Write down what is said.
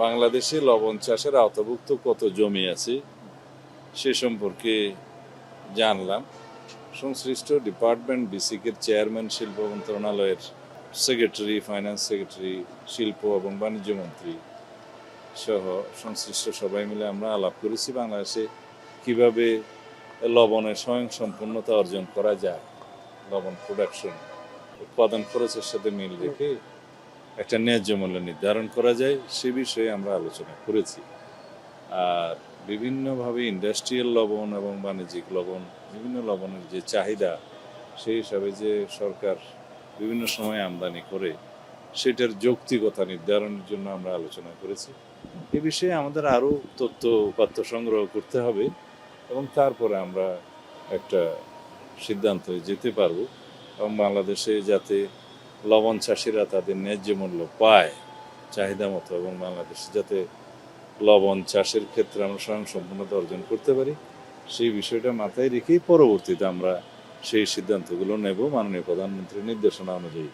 বাংলাদেশে লবণ চাষের আওতাভুক্ত কত জমি আছে সে সম্পর্কে জানলাম। সংশ্লিষ্ট ডিপার্টমেন্ট বিসিকের চেয়ারম্যান শিল্প মন্ত্রণালয়ের সেক্রেটারি, ফাইন্যান্স সেক্রেটারি, শিল্প এবং বাণিজ্য মন্ত্রী সহ সংশ্লিষ্ট সবাই মিলে আমরা আলাপ করেছি বাংলাদেশে কিভাবে লবণের স্বয়ংসম্পূর্ণতা অর্জন করা যায়, লবণ প্রোডাকশন উৎপাদন খরচের সাথে মিল রেখে একটা ন্যায্য মূল্য নির্ধারণ করা যায় সে বিষয়ে আমরা আলোচনা করেছি। আর বিভিন্নভাবে ইন্ডাস্ট্রিয়াল লবণ এবং বাণিজ্যিক লবণ, বিভিন্ন লবণের যে চাহিদা সেই হিসাবে যে সরকার বিভিন্ন সময় আমদানি করে সেটার যৌক্তিকতা নির্ধারণের জন্য আমরা আলোচনা করেছি। এ বিষয়ে আমাদের আরও তথ্য উপাত্ত সংগ্রহ করতে হবে এবং তারপরে আমরা একটা সিদ্ধান্তে যেতে পারবো এবং বাংলাদেশে যাতে লবণ চাষিরা তাদের ন্যায্য মূল্য পায় চাহিদা মতো, এবং বাংলাদেশে যাতে লবণ চাষের ক্ষেত্রে আমরা স্বয়ংসম্পূর্ণতা অর্জন করতে পারি সেই বিষয়টা মাথায় রেখেই পরবর্তীতে আমরা সেই সিদ্ধান্তগুলো নেব মাননীয় প্রধানমন্ত্রীর নির্দেশনা অনুযায়ী।